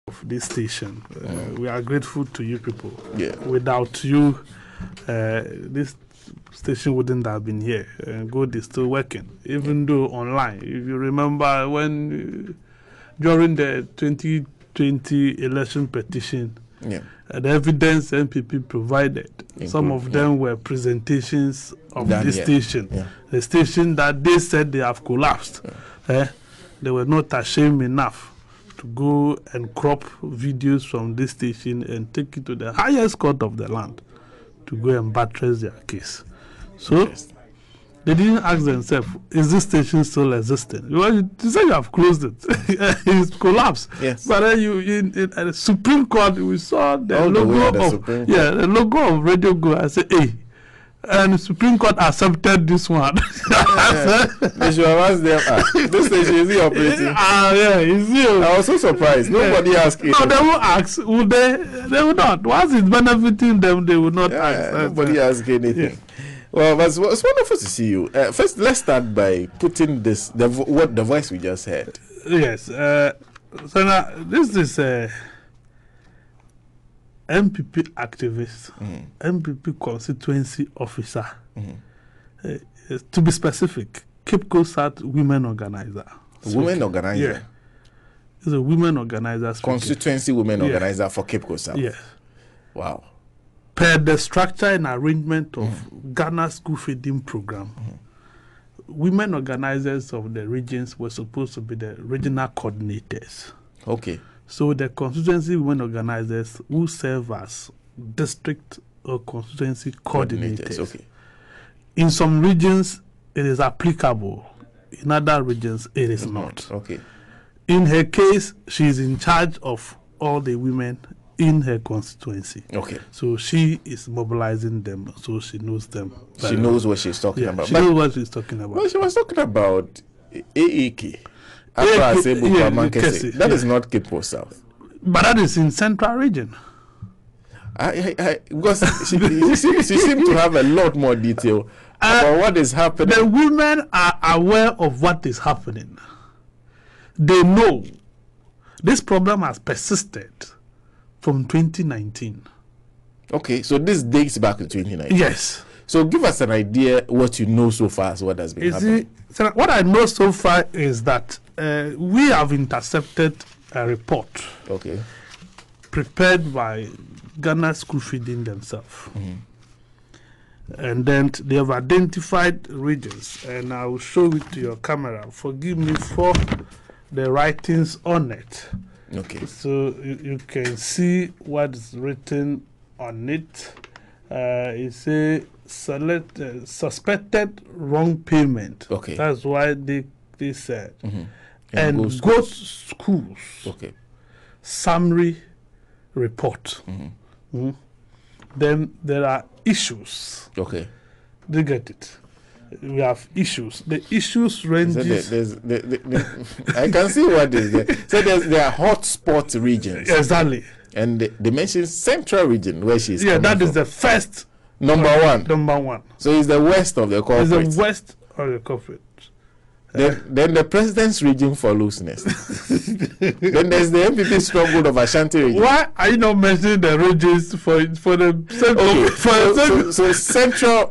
of this station. We are grateful to you people. Yeah. Without you, this station wouldn't have been here. Good is still working, even though online. If you remember when during the 2020 election petition, the evidence NPP provided, some of them were presentations of this station. The station that they said they have collapsed. They were not ashamed enough to go and crop videos from this station and take it to the highest court of the land to go and buttress their case. So they didn't ask themselves, is this station still existing? Well, you say you have closed it. It's collapsed. Yes. But then at the Supreme Court, we saw the logo of Radio Go. I said, hey. And the Supreme Court accepted this one. They should have asked them, this station, is he operating? Yeah, is he? I was so surprised. Nobody asked it. No, they won't ask. Would they? They will not. Once it's benefiting them, they will not ask. Nobody asked anything. Yeah. Well, it's wonderful to see you. First, let's start by putting this, the voice we just heard. Yes. So now, this is MPP activist, MPP constituency officer. To be specific, Cape Coast South women organizer. Women organizer? Yeah. It's a women organizer. Constituency women organizer for Cape Coast South? Yes. Wow. Per the structure and arrangement of Ghana School Feeding Program, women organizers of the regions were supposed to be the regional coordinators. Okay. So the constituency women organizers who serve as district or constituency coordinators. Okay. In some regions, it is applicable. In other regions, it is not. Okay. In her case, she is in charge of all the women in her constituency. Okay. So she is mobilizing them, so she knows them. She knows what she's talking about. She knows what she's talking about. Well, she was talking about AEK. That is not Cape Coast South. But that is in Central Region. Because she seemed to have a lot more detail about what is happening. The women are aware of what is happening. They know this problem has persisted from 2019. Okay, so this dates back to 2019. Yes. So give us an idea what you know so far as what has been happening. So what I know so far is that we have intercepted a report prepared by Ghana School Feeding themselves. And then they have identified regions, and I will show it to your camera. Forgive me for the writings on it. Okay. So you can see what is written on it. It says suspected wrong payment. Okay. That's why they said. And go schools. Okay. Summary report. Then there are issues. Okay. They get it. We have issues. The issues ranges. I can see what is there. So there are hotspot regions. Exactly. And they mentioned Central Region where she's that is the first. Number one. Number one. So it's the west of the corporate. It's the west of the corporate. Then the president's region follows next. Then there's the MPP stronghold of Ashanti region. Why are you not mentioning the regions for the central? So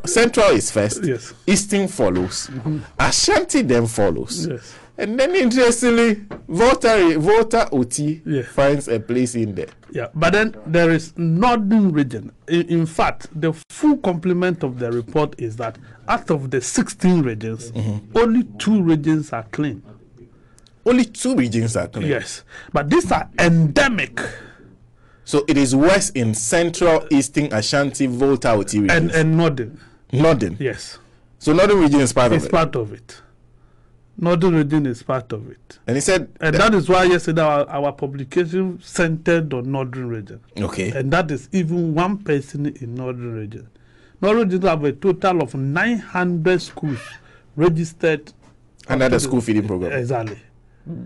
central is first. Yes. Eastern follows. Ashanti then follows. Yes. And then interestingly, Volta OT finds a place in there. Yeah, but then there is northern region. In fact, the full complement of the report is that out of the 16 regions, only 2 regions are clean. Only 2 regions are clean? Yes, but these are endemic. So it is west in central, eastern, Ashanti, Volta OT regions. And northern. Northern? Yes. So northern region is part of it? It's part of it. Northern region is part of it. And he said... And that is why yesterday our publication centered on northern region. Okay. And that is even one person in northern region. Northern region have a total of 900 schools registered under the school feeding program. Exactly.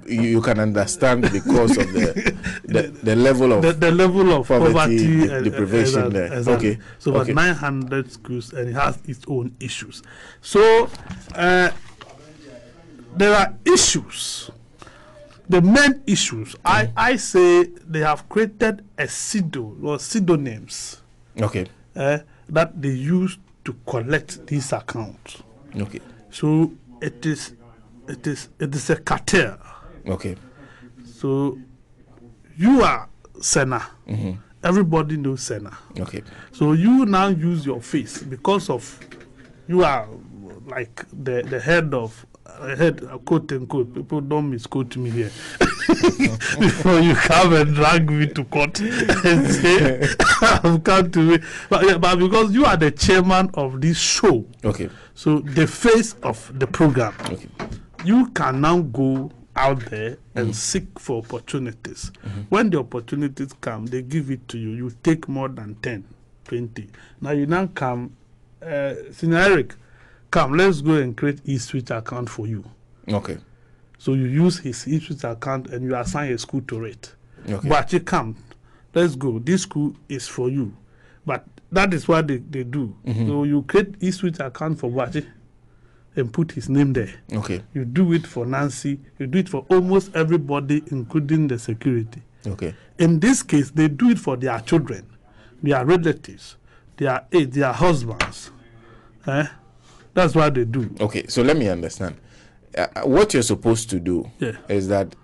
You can understand because of the level of the level of poverty deprivation there. Exactly. Okay. So about 900 schools, and it has its own issues. So there are issues the main issues, I say they have created a pseudonyms Okay. That they use to collect these accounts. Okay. So it is a cartel. Okay. So you are Sena. Everybody knows Sena. Okay. So you now use your face because of you are like the head of quote unquote. People don't misquote me here. Before you come and drag me to court and say I've come to me, but because you are the chairman of this show, Okay. so the face of the program, Okay. you can now go out there and seek for opportunities. When the opportunities come, they give it to you. You take more than 10, 20. Now you now come, Senior Eric, come, let's go and create e-switch account for you. Okay. So you use his e-switch account and you assign a school to it. Okay. But you come, let's go. This school is for you. But that is what they do. So you create e-switch account for Bachi and put his name there. Okay. You do it for Nancy. You do it for almost everybody, including the security. Okay. In this case, they do it for their children, their relatives, their husbands. That's what they do. Okay. So let me understand. What you're supposed to do is that,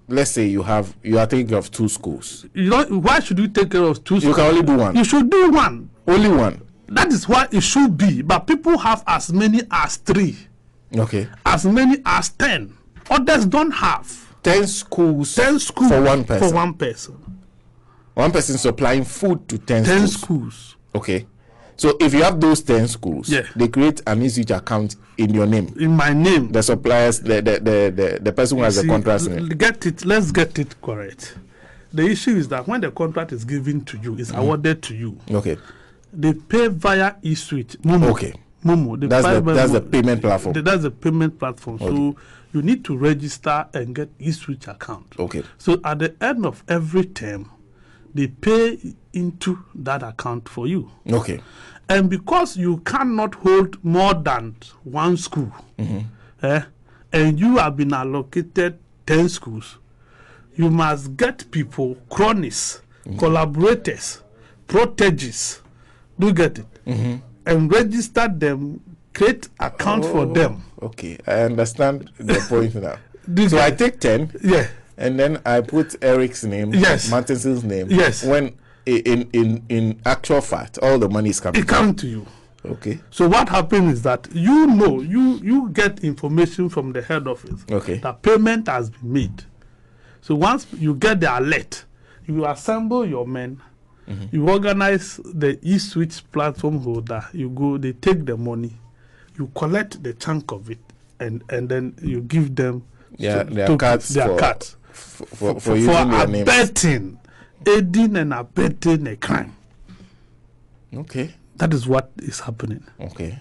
let's say you are taking care of 2 schools. You know, why should you take care of 2 schools? You can only do 1. You should do 1. Only 1. That is what it should be. But people have as many as 3. Okay. As many as 10. Others don't have. 10 schools. 10 schools for 1 person. For 1 person. 1 person supplying food to 10 schools. 10 schools. Okay. So if you have those 10 schools, they create an e-switch account in your name. In my name. The suppliers, the person who has the contract in it. Let's get it correct. The issue is that when the contract is given to you, it's awarded to you. Okay. They pay via e-switch. Momo. Okay. Momo. That's the payment platform. That's the payment platform. Okay. So you need to register and get e-switch account. Okay. So at the end of every term, they pay into that account for you. Okay. And because you cannot hold more than 1 school, and you have been allocated 10 schools, you must get people, cronies, collaborators, proteges, do you get it? And register them, create account for them. Okay, I understand the point now. So I take 10, and then I put Eric's name, Martinson's name. When in actual fact, all the money is coming. It comes to you. Okay. So what happens is that you get information from the head office. Okay. That payment has been made. So once you get the alert, you assemble your men. You organize the e-switch platform holder. You go, they take the money, you collect the chunk of it, and then you give them their cards for using their names. Abetting, aiding and abetting a crime. Okay. That is what is happening. Okay.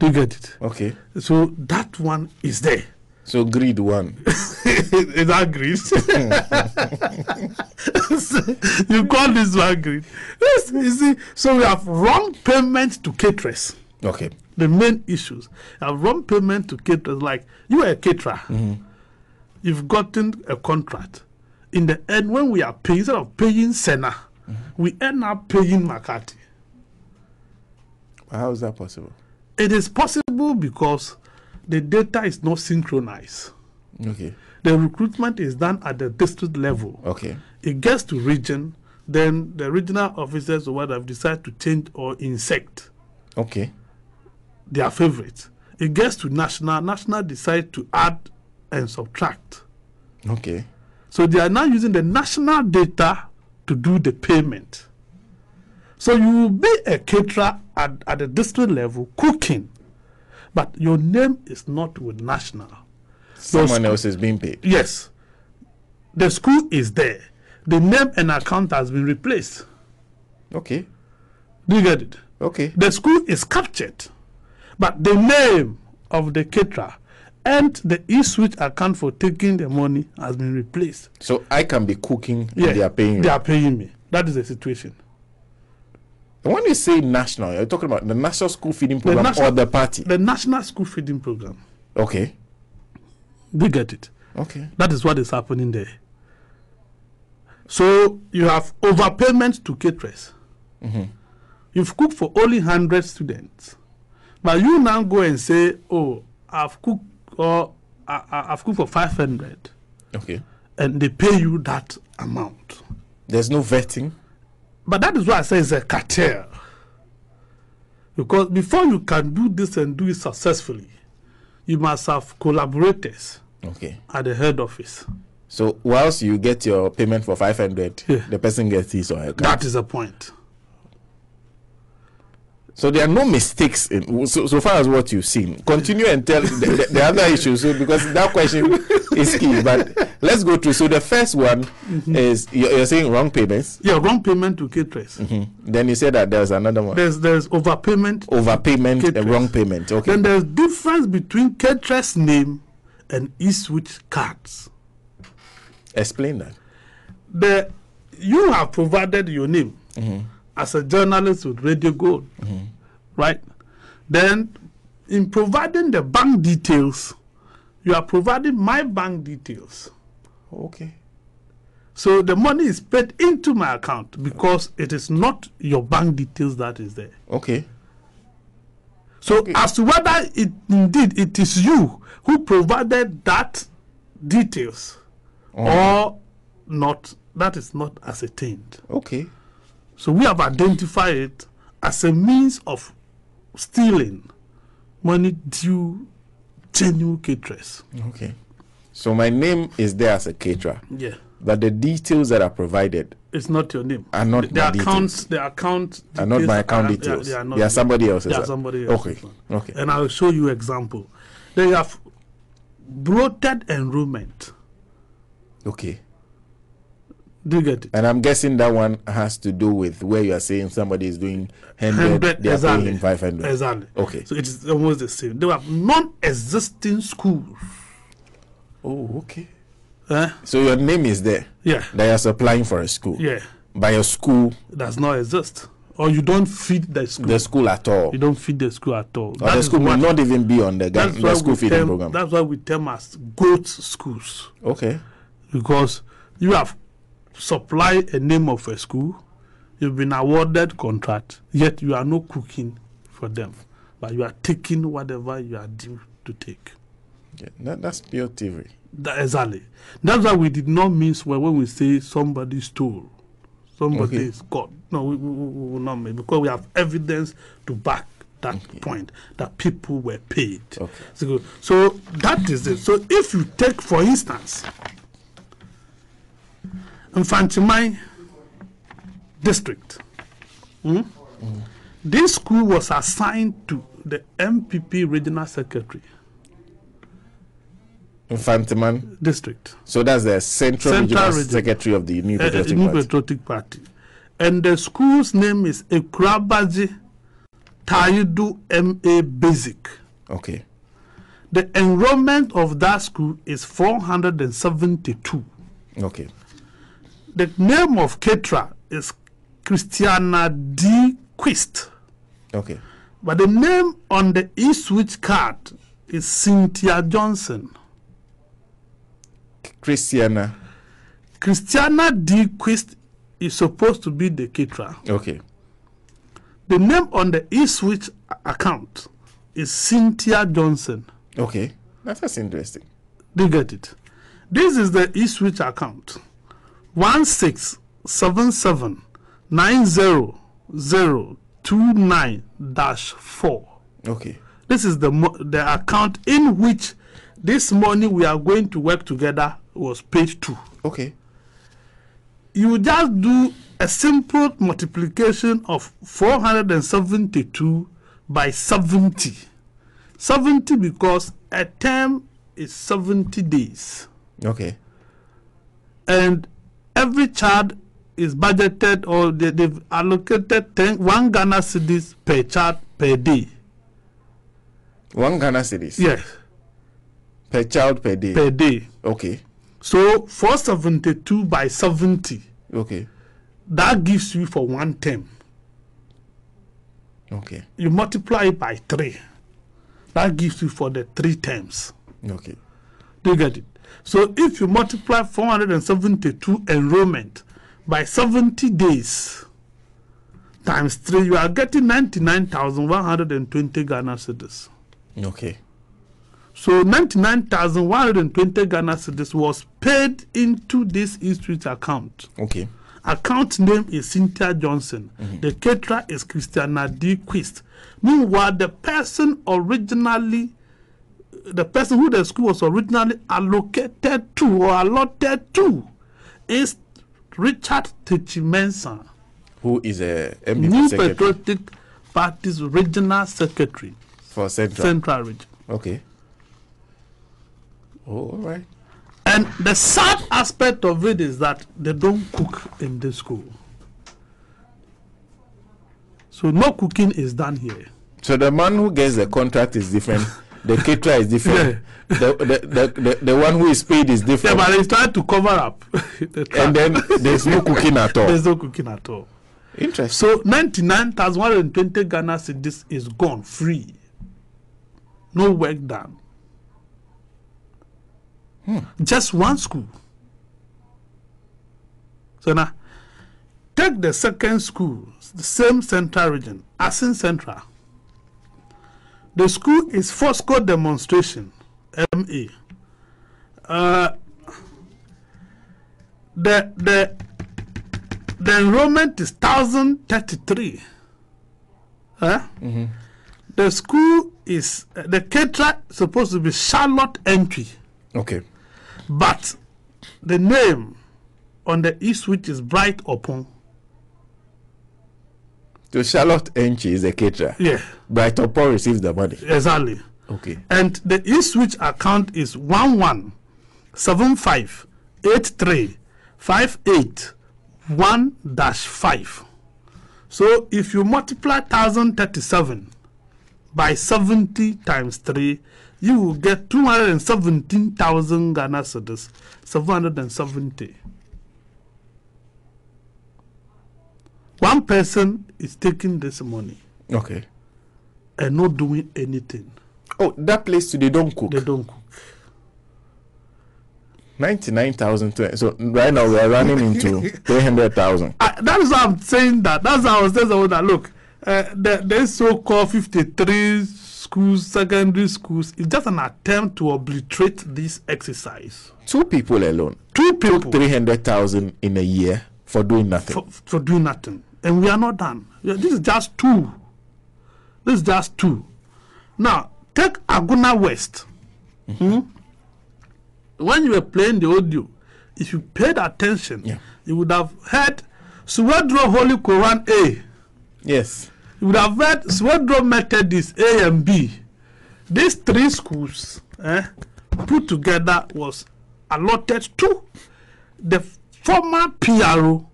Do you get it? Okay. So that one is there. So greed 1. Is that greed? You call this one greed? Yes, you see. So we have wrong payment to caterers. Okay. The main issues. You have wrong payment to caterers. Like you are a caterer. You've gotten a contract. In the end, when we are paying, instead of paying Sena, we end up paying McCarthy. How is that possible? It is possible because the data is not synchronized. Okay. The recruitment is done at the district level. Okay. It gets to region, then the regional officers or what have decided to change or insect. Okay. Their favorites. It gets to national. National decide to add and subtract. Okay. So they are now using the national data to do the payment. So you will be a caterer at the district level cooking, but your name is not with national. Someone else is being paid. Yes. The school is there. The name and account has been replaced. Okay. Do you get it? Okay. The school is captured, but the name of the caterer and the e-switch account for taking the money has been replaced. So I can be cooking and they are paying you. They are paying me. That is the situation. And when you say national, you're talking about the National School Feeding Program or the party? The National School Feeding Program. Okay. Do you get it? Okay. That is what is happening there. So you have overpayment to caterers. You've cooked for only 100 students, but you now go and say, "Oh, I've cooked for 500." Okay. And they pay you that amount. There's no vetting. But that is why I say it's a cartel. Because before you can do this and do it successfully, you must have collaborators at the head office. So whilst you get your payment for 500, the person gets his or her card. That is the point. So there are no mistakes in so far as what you've seen. Continue and tell the other issues, because that question is key. But let's go through. So the first one is you're saying wrong payments. Yeah, wrong payment to caterers. Then you said that there's another one. There's overpayment. Overpayment and wrong payment. Okay. Then there's difference between caterer's name and e-switch cards. Explain that. You have provided your name as a journalist with Radio Gold, right? Then, in providing the bank details, you are providing my bank details. Okay. So the money is paid into my account because it is not your bank details that is there. Okay. So as to whether indeed it is you who provided that details or not, that is not ascertained. Okay. So we have identified it as a means of stealing money due genuine caterers. Okay. So my name is there as a caterer. Yeah. But the details that are provided, it's not your name. Are not the my accounts. details. The account are not my account details. They are somebody else's. They are somebody else. Okay. Okay. And I will show you example. They have bloated enrollment. Okay. Do you get it? And I'm guessing that one has to do with where you are saying somebody is doing 100, they are paying him 500. Exactly. Okay. So it is almost the same. They have non-existing schools. Oh, okay. So your name is there. Yeah. That you're applying for a school. Yeah. By a school. Does not exist. Or you don't feed the school. The school at all. You don't feed the school at all. Or the school will not even be on the school feeding program. That's why we term as goat schools. Okay. Because you have supplied a name of a school, you've been awarded contract, yet you are not cooking for them. But you are taking whatever you are due to take. Yeah, that's pure thievery. Exactly. That's why we did not mean when we say somebody stole. Somebody is caught. No, we will not make, because we have evidence to back that point that people were paid. Okay. So that is it. So if you take, for instance, Mfantimai district, this school was assigned to the MPP regional secretary. Infantiman district. So that's the Central Regional Secretary of the New Patriotic Party. And the school's name is Ekurabaji Taidu MA Basic. Okay. The enrollment of that school is 472. Okay. The name of caterer is Christiana D. Quist. Okay. But the name on the e-switch card is Cynthia Johnson. Christiana D. Quist is supposed to be the caterer. Okay. The name on the e-switch account is Cynthia Johnson. Okay. That's interesting. Do you get it? This is the e-switch account. 167900029-4. Okay. This is the account in which this money we are going to work together was paid to. Okay. You just do a simple multiplication of 472 by 70. 70 because a term is 70 days. Okay. And every child is budgeted, or they've allocated 1 Ghana cedis per child per day. 1 Ghana cedis? Yes. Per child per day? Per day. Okay. So 472 by 70. Okay. That gives you for 1 term. Okay. You multiply it by 3. That gives you for the 3 terms. Okay. Do you get it? So if you multiply 472 enrollment by 70 days times 3, you are getting 99,120 Ghana cedis. Okay. So 99,120 Ghana cedis was paid into this Eastwich account. Okay. Account name is Cynthia Johnson. The caterer is Christiana D. Quist. Meanwhile, the person who the school was originally allocated to or allotted to is Richard Techimensa, who is a New secretary. Patriotic Party's regional secretary For Central Region. Okay. Oh, all right. And the sad aspect of it is that they don't cook in this school. So no cooking is done here. So the man who gets the contract is different. The caterer is different. The one who is paid is different. Yeah, but he's trying to cover up. And then there's no cooking at all. There's no cooking at all. Interesting. So 99,120 Ghana cedis is gone free. No work done. Just one school. So now, take the second school, the same Central Region, Asin Central. The school is Fosco demonstration, MA. The enrollment is 1,033. The school is the caterer supposed to be Charlotte Entry. Okay. But the name on the Eastwich is Bright Upon. So Charlotte Enchi is a caterer. Yeah. Bright Upon receives the money. Exactly. Okay. And the Eastwich account is 11758358 So if you multiply 1,037 by 70 times 3, you will get 217,000 Ghana cedis, 770. One person is taking this money Okay. and not doing anything. Oh, that place they don't cook. They don't cook. 99,000. So right now we are running into 300,000. That is why I'm saying that. That's how I was saying that. Look, the so-called 53 schools, secondary schools, is just an attempt to obliterate this exercise. 2 people alone. 2 people. Took 300,000 in a year for doing nothing. For doing nothing. And we are not done. This is just 2. This is just 2. Now, take Aguna West. When you were playing the audio, if you paid attention, you would have heard Suwedro Holy Quran A. Yes. You would have heard Suwedro Methodist A and B. These 3 schools put together was allotted to the former PRO,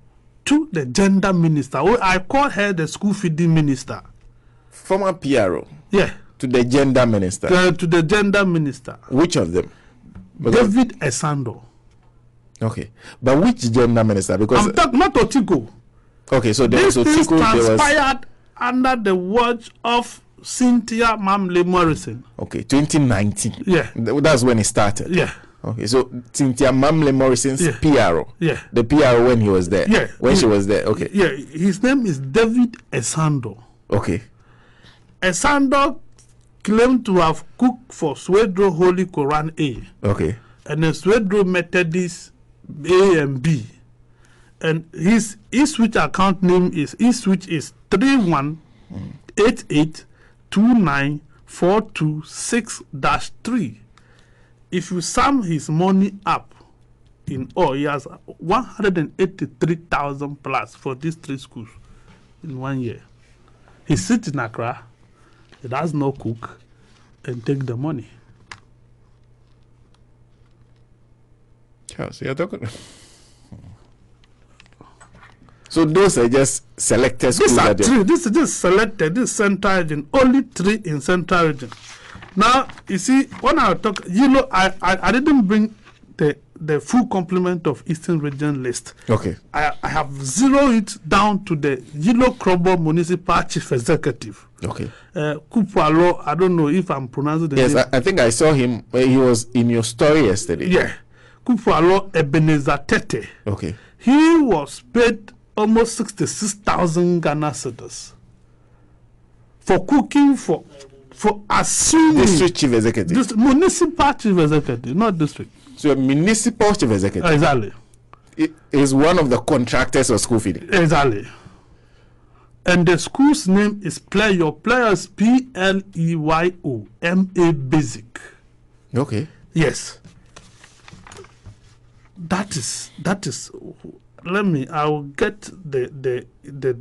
to the gender minister. I call her the school feeding minister. Former PRO. Yeah. To the gender minister. To the gender minister. Which of them? David Esando. Okay. But which gender minister? Because I'm talking not Otiko. Okay, so there this was thing Otiko. Transpired under the watch of Cynthia Mamle Morrison. Okay, 2019. Yeah. That's when it started. Yeah. Okay, so Cynthia Mamle Morrison's PRO. Yeah. The PRO when he was there. Yeah. When she was there. Okay. Yeah. His name is David Esando. Okay. Esando claimed to have cooked for Swedro Holy Quran A. Okay. And then Swedro Methodist A and B. And his Eastwich account name is 3188294226-3. If you sum his money up in all, he has 183,000 plus for these 3 schools in 1 year. He sits in Accra, he does not cook, and take the money. So you're talking. So those are just selected schools. These are 3. This is just selected. This Central Region. Only 3 in Central Region. Now, you see, when I talk, I didn't bring the full complement of Eastern Region list. Okay. I have zeroed it down to the Yilo Krobo Municipal Chief Executive. Okay. Kupualo, I don't know if I'm pronouncing the name. Yes, I think I saw him. He was in your story yesterday. Yeah. Kupualo Ebenezer Tete. Okay. He was paid almost 66,000 Ghana cedis for cooking for assuming District Chief Executive. Municipal Chief Executive, not district. So a municipal chief executive. Exactly. It is one of the contractors of school feeding. Exactly. And the school's name is Playo. Playo is Pleyo MA Basic. Okay. Yes. That is. I'll get the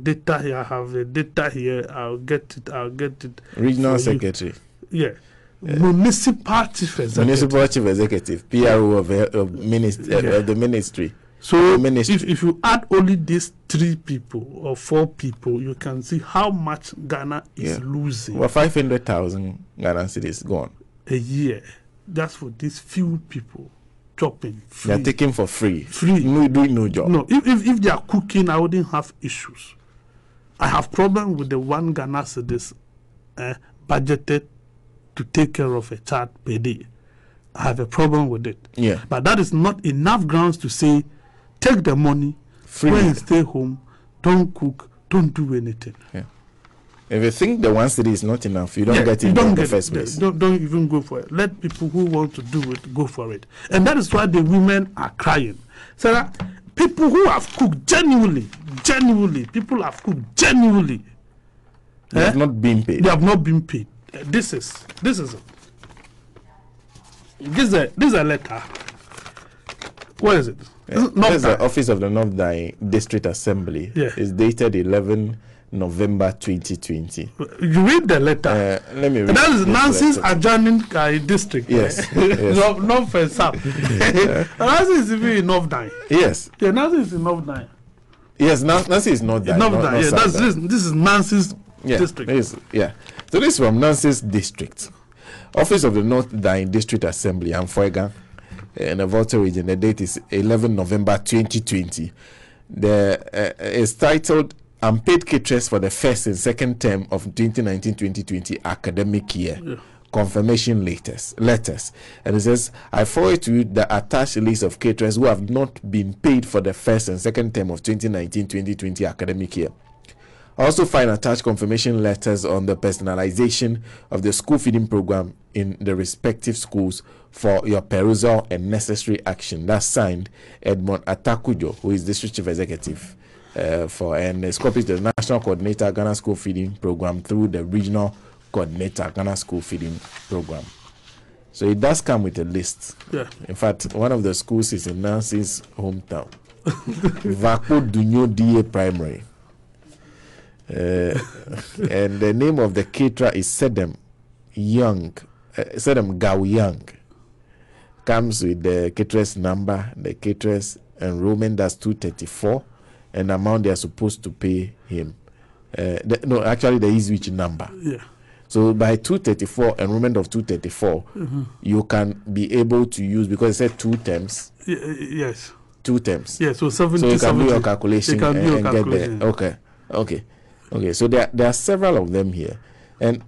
data here. I have the data here. I'll get it. Regional Secretary. Yeah. Municipal Chief Executive. Municipal Chief Executive, PRO of the ministry. So if you add only these 3 people or 4 people, you can see how much Ghana is losing. Well, 500,000 Ghana cedis gone a year just for these few people chopping free. They are taking for free. Doing no job. No, if they are cooking, I wouldn't have issues. I have problem with the 1 Ghana cedis budgeted to take care of a child per day. I have a problem with it. Yeah. But that is not enough grounds to say, take the money, go and stay home, don't cook, don't do anything. Yeah. If you think the 1 cedi is not enough, you don't get it in the first place. Don't even go for it. Let people who want to do it go for it. And that is why the women are crying. So that people who have cooked genuinely, people have cooked genuinely. They have not been paid. They have not been paid. This is a letter. What is it? This is the Office of the North Dine District Assembly. Yeah. It's dated 11 November 2020. You read the letter. Let me read. That is Nancy's adjoining district. Yes. North and South. Nancy is even in North Dine. Yes. Yeah, Nancy is in North Dine. Yes, Nancy is not Dine. North Dine. Yeah, this is Nancy's district. So this is from Nancy's district. Office of the North Dine District Assembly, Amfoiga, in the Volta region. The date is 11 November 2020. It's titled Unpaid Caterers for the first and second term of 2019-2020 academic year. Yeah. Confirmation letters. And it says, I forward to you the attached list of caterers who have not been paid for the first and second term of 2019-2020 academic year. Also find attached confirmation letters on the personalization of the school feeding program in the respective schools for your perusal and necessary action. That's signed Edmond Atakujo, who is District Chief Executive and is copied to the National Coordinator Ghana School Feeding Program through the Regional Coordinator Ghana School Feeding Program. So it does come with a list. Yeah. In fact, one of the schools is in Nancy's hometown, Vako Dunyo DA Primary. And the name of the caterer is Sedem Gao Young. Comes with the caterer's number, the caterer's enrollment, that's 234, and the amount they are supposed to pay him. Actually, there is which number. Yeah. So by 234, enrollment of 234, you can be able to use, because it said 2 terms. Yes. 2 terms. Yeah, so 70. So you can do your calculation and get there. Okay. So there are several of them here, and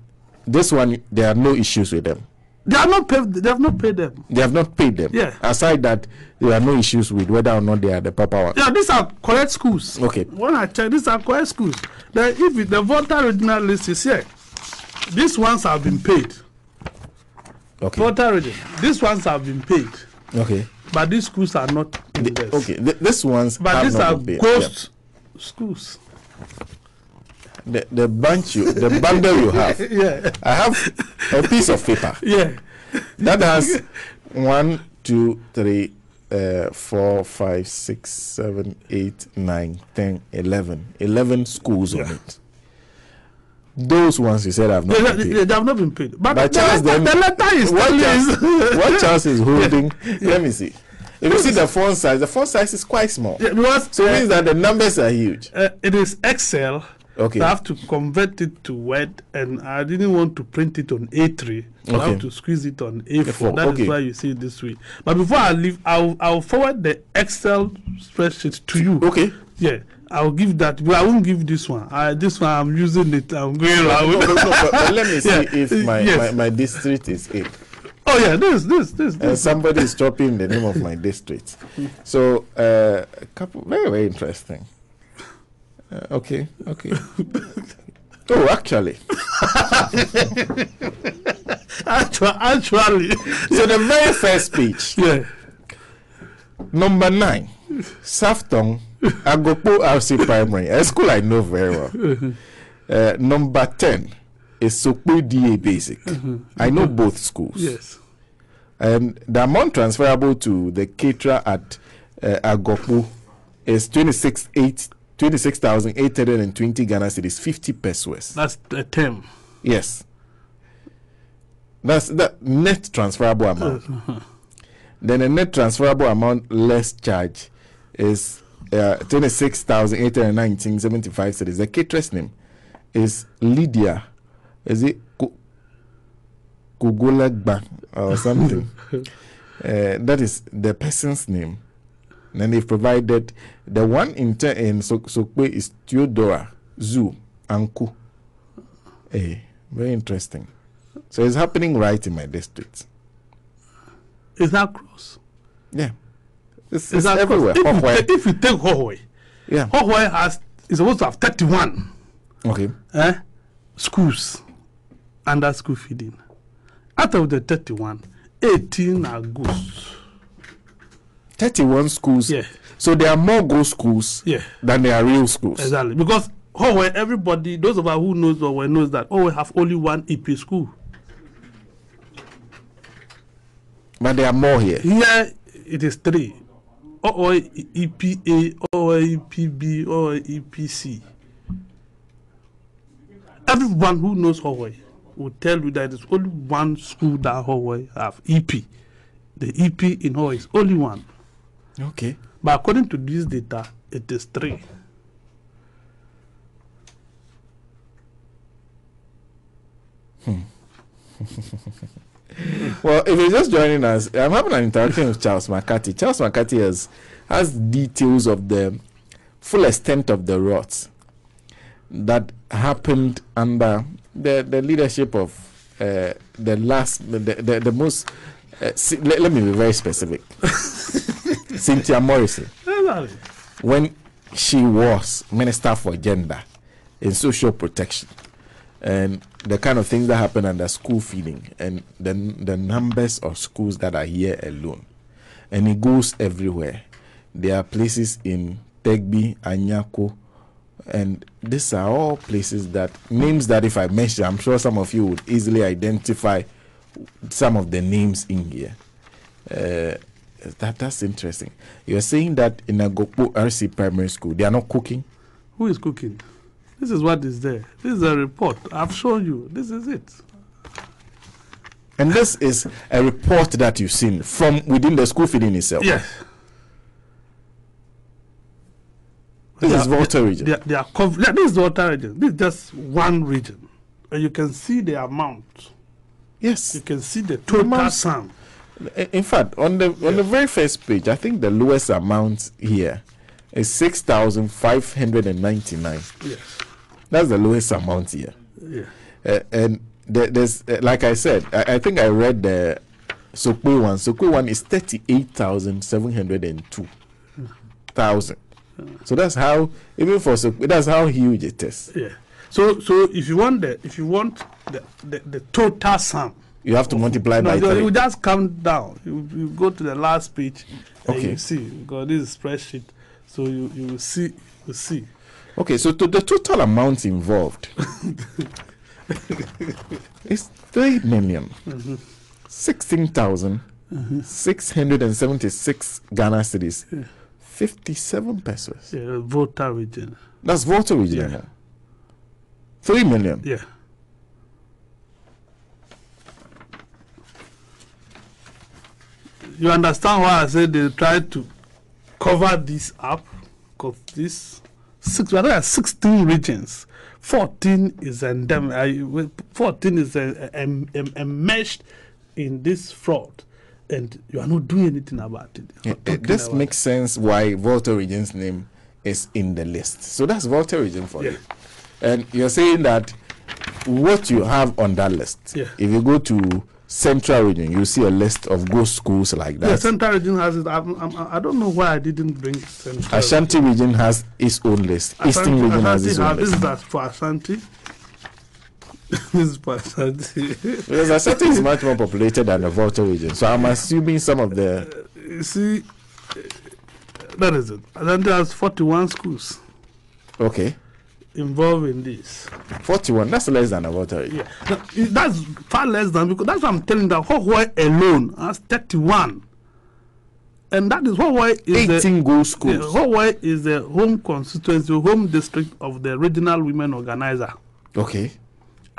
this one there are no issues with them. They have not paid them. They have not paid them. Yeah. Aside that, there are no issues with whether or not they are the proper ones. Yeah, these are correct schools. Okay. When I check, these are correct schools. Then if the Volta regional list is here, these ones have been paid. Okay. Volta region, these ones have been paid. Okay. But these schools are not in this. Okay. These ones. But these are ghost schools. The bundle you have. Yeah. I have a piece of paper. Yeah. That has 1, 2, 3, 4, 5, 6, 7, 8, 9, 10, 11. 11 schools on it. Those ones you said have not been paid. They have not been paid. But the letter is what Charles is holding. Let me see. If you see the font size is quite small. Yeah, because, so it means that the numbers are huge. It is Excel. Okay. So I have to convert it to Word, and I didn't want to print it on A3. So I have to squeeze it on A4. That is why you see it this way. But before I leave, I'll forward the Excel spreadsheet to you. Okay. Yeah. I'll give that, but I won't give this one. This one I'm using it. I'm going around. But let me see if my district is A. Oh yeah, this. And somebody is dropping the name of my district. So a couple very interesting. Okay. Oh, actually. Actually. So the very first page. Yeah. Number 9, Saftong Agopo RC Primary, a school I know very well. Number 10 is Sokpo DA Basic. I know both schools. Yes. And the amount transferable to the caterer at Agopo is 26,820 Ghana cedis, 50 pesos. That's a term. Yes. That's the net transferable amount. Then the net transferable amount less charge is 26,819.75 cedis. The caterer's name is Lydia. Is it Kugulegba or something? That is the person's name. And then they've provided the one in Sokwe is Theodora Zu Anku. Very interesting. So it's happening right in my district. Is that close? Yeah. It's everywhere. If you take Hohoi, yeah. Hohoi is supposed to have 31 schools under school feeding. Out of the 31, 18 are ghosts. 31 schools. Yeah. So there are more ghost schools than there are real schools. Exactly. Because Hohoi, everybody, those of us who knows Hohoi knows that Hohoi have only one EP school. But there are more here. Here it is 3. Hohoi EPA, Hohoi EPB, Hohoi EPC. Everyone who knows Hohoi will tell you that there's only one school that Hohoi have, EP. The EP in Hohoi is only one. Okay. But according to this data, it is 3. Well, if you're just joining us, I'm having an interaction with Charles McCarthy. Charles McCarthy has details of the full extent of the riots that happened under the leadership of the most. Let me be very specific. Cynthia Morrison, when she was Minister for Gender and Social Protection, and the kind of things that happen under school feeding, and the numbers of schools that are here alone, and it goes everywhere. There are places in Tegbi, Anyako, and these are all places that, names that if I mention, I'm sure some of you would easily identify some of the names in here. That's interesting. You're saying that in Agopo RC Primary School, they are not cooking? Who is cooking? This is what is there. This is a report. I've shown you. This is it. And this is a report that you've seen from within the school feeding itself? Yes. This is Volta region. This is Volta region. This is just one region. And you can see the amount. Yes. You can see the total sum. In fact, on the very first page, I think the lowest amount here is 6,599. Yes. That's the lowest amount here. Yeah. And there's like I said, I think I read the Sokwe one. Sokwe one is 38,702,000. So that's how, even for Sokwe, that's how huge it is. Yeah. So if you want the total sum, you have to multiply by 3. You just count down. You go to the last page. And okay. You see, because this is spreadsheet, so you will see. You see. Okay, so to the total amount involved is 3 million 16,676 Ghana cedis, 57 pesos. Yeah, Volta region. That's Volta region. Yeah. 3 million. Yeah. You understand why I said they try to cover this up, because this We are at 16 regions. 14 is endemic. 14 is enmeshed in this fraud, and you are not doing anything about it. This makes sense why Volta region's name is in the list. So that's Volta region for you. And you're saying that what you have on that list, if you go to Central region, you see a list of ghost schools like that. Yeah, Central region has it. I don't know why I didn't bring Central. Ashanti region has its own list. Eastern region has its own list. This is for Ashanti. This is for Ashanti. Because Ashanti is much more populated than the Volta region. So I'm assuming some of the... You see, that is it. Ashanti has 41 schools. Okay. Involved in this. 41, that's less than a Volta region. Yeah. Now, that's far less than, because that's what I'm telling you, that Hohoi alone has 31. And that is Hohoi is 18 ghost schools. Hohoi is the home constituency, home district of the regional women organizer. Okay.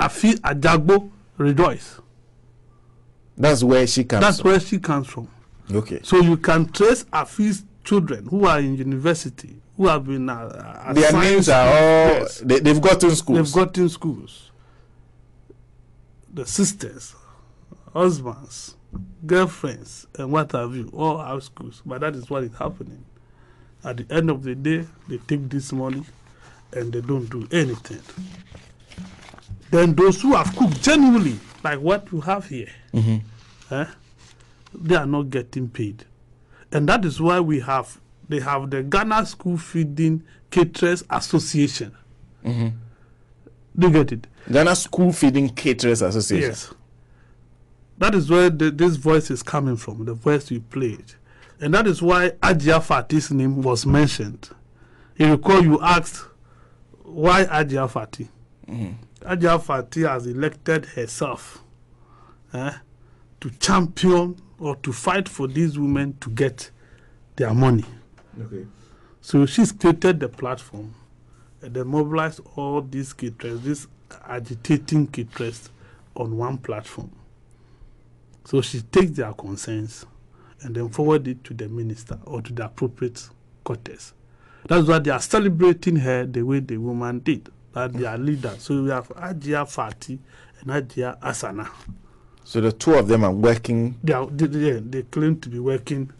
Afi Ajagbo Rejoice. That's where she comes That's from. where she comes from. Okay. So you can trace Afi's children who are in university, who have been their names are all... Yes. They've gotten schools. They've gotten schools. The sisters, husbands, girlfriends, and what have you, all have schools. But that is what is happening. At the end of the day, they take this money and they don't do anything. Then those who have cooked genuinely, like what you have here, they are not getting paid. And that is why they have the Ghana School Feeding Caterers Association. Do you get it? Ghana School Feeding Caterers Association. Yes. That is where this voice is coming from, the voice you played. And that is why Ajia Fati's name was mentioned. You recall you asked, why Ajia Fati? Ajia Fati has elected herself to champion or to fight for these women to get their money. Okay. So she's created the platform and they mobilized all these caterers, these agitating caterers on one platform. So she takes their concerns and then forward it to the minister or to the appropriate quarters. That's why they are celebrating her the way the woman did, that they are leaders. So we have Ajia Fati and Ajia Asana. So the two of them are working. They claim to be working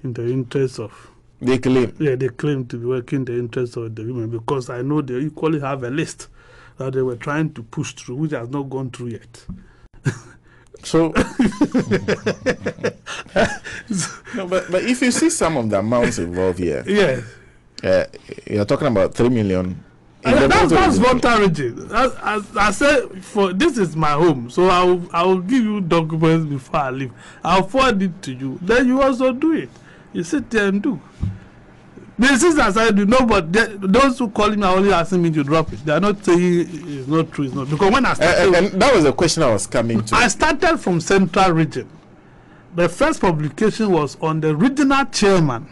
in the interest of. They claim. Yeah, they claim to be working in the interest of the women, because I know they equally have a list that they were trying to push through, which has not gone through yet. So, no, but if you see some of the amounts involved here, you're talking about 3 million. That's Volta region. I said, this is my home, so I will give you documents before I leave. I'll forward it to you. Then you also do it. You sit there and do. The sisters I do know, but those who call me are only asking me to drop it. They are not saying it's not true. It's not, because when I started, and that was the question I was coming to. I started from Central Region. The first publication was on the regional chairman,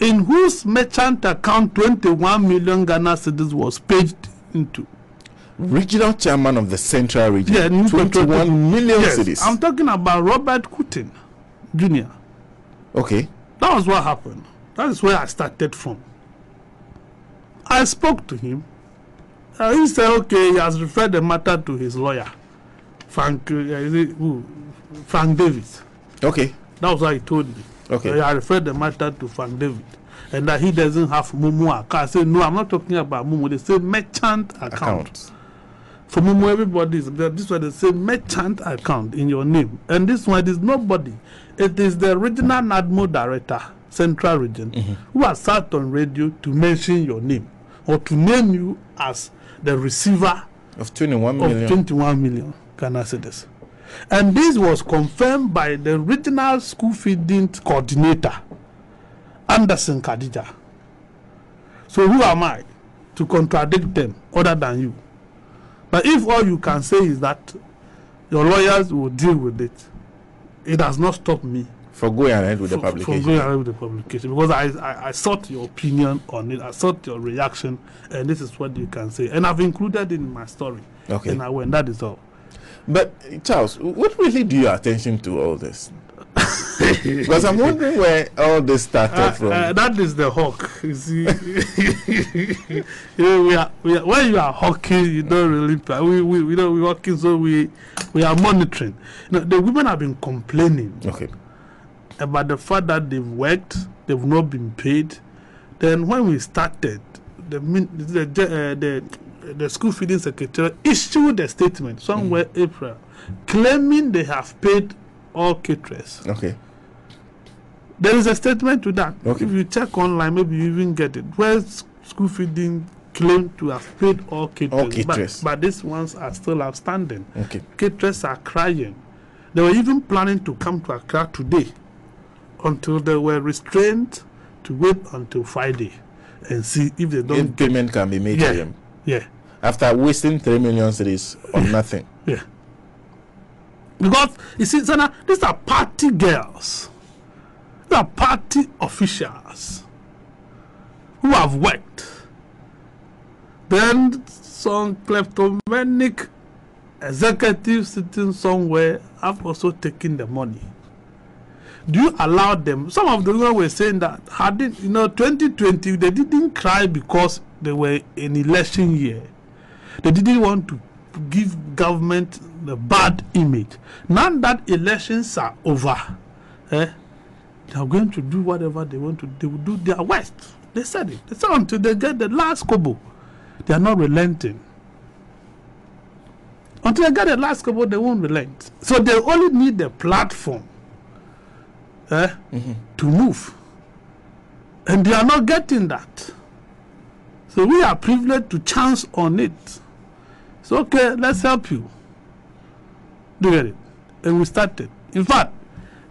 in whose merchant account 21 million Ghana cedis was paid into. Regional chairman of the Central Region. Yeah, 21 million yes, cedis. I'm talking about Robert Kutin Jr. Okay. That was what happened. That is where I started from. I spoke to him. He said, okay, he has referred the matter to his lawyer, Frank Davis. Okay. That was what he told me. Okay. So I referred the matter to Frank David. And that he doesn't have Momo account. I said, no, I'm not talking about Momo. They say merchant account. For Momo, everybody is. This one, they say merchant account in your name. And this one is nobody. It is the regional NADMO director, Central Region, who has sat on radio to mention your name or to name you as the receiver of 21 million Ghana cedis. And this was confirmed by the regional school feeding coordinator, Anderson Khadija. So who am I to contradict them other than you? But if all you can say is that your lawyers will deal with it, it has not stopped me for going ahead with the publication. For going ahead with the publication, because I sought your opinion on it, I sought your reaction, and this is what you can say. And I've included it in my story. Okay. And I went, that is all. But Charles, what really drew your attention to all this? Because I'm wondering where all this started from. That is the hawk. You see, we are when you are hawking, you don't really. We know we're hawking, so we are monitoring. The women have been complaining. Okay. About the fact that they've worked, they've not been paid. Then when we started, the school feeding secretary issued a statement somewhere April, claiming they have paid all caterers. Okay. There is a statement to that. Okay. If you check online, maybe you even get it. Where school feeding claimed to have paid all caterers. But these ones are still outstanding. Okay. Caterers are crying. They were even planning to come to Accra today until they were restrained to wait until Friday and see if they don't. If payment can be made to them. Yeah. After wasting 3 million cedis on nothing. Yeah. Because, you see, Sena, these are party girls. These are party officials who have worked. Then some kleptomanic executives sitting somewhere have also taken the money. Do you allow them? Some of them were saying that, 2020, they didn't cry because they were in election year. They didn't want to give government the bad image. Now that elections are over, they are going to do whatever they want to do. They will do their worst. They said it. They said until they get the last kobo, they are not relenting. Until they get the last kobo, they won't relent. So they only need the platform to move. And they are not getting that. So we are privileged to chance on it. So okay, let's help you. Do you get it? And we started. In fact,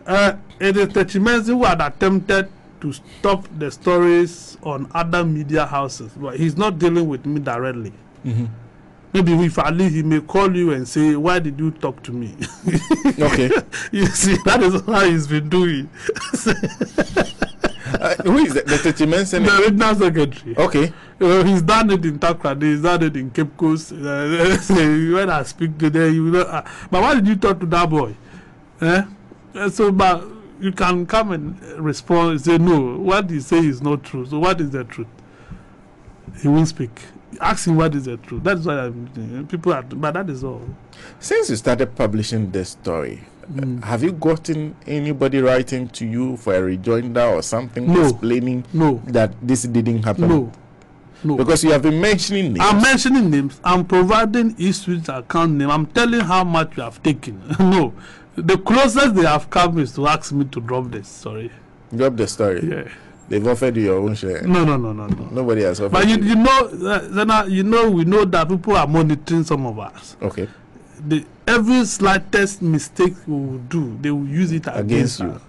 it is the Chimenzi who had attempted to stop the stories on other media houses, but he's not dealing with me directly. Maybe if I leave, he may call you and say, "Why did you talk to me?" Okay. You see, that is how he's been doing. Who is the Chimenzi? The regional secretary. Okay. He's done it in Takrady, he's done it in Cape Coast. When I speak today, you know. But why did you talk to that boy? So, but you can come and respond and say, no, what he say is not true. So, what is the truth? He won't speak. Ask him what is the truth. That's what I'm doing. People are, but that is all. Since you started publishing this story, have you gotten anybody writing to you for a rejoinder or something explaining that this didn't happen? No. Because you have been mentioning names. I'm mentioning names. I'm providing Eastwood's account name. I'm telling how much you have taken. No. The closest they have come is to ask me to drop this story. Drop the story? Yeah. They've offered you your own share? No. Nobody has offered but you know, Zena, we know that people are monitoring some of us. Okay. Every slightest mistake we will do, they will use it against you.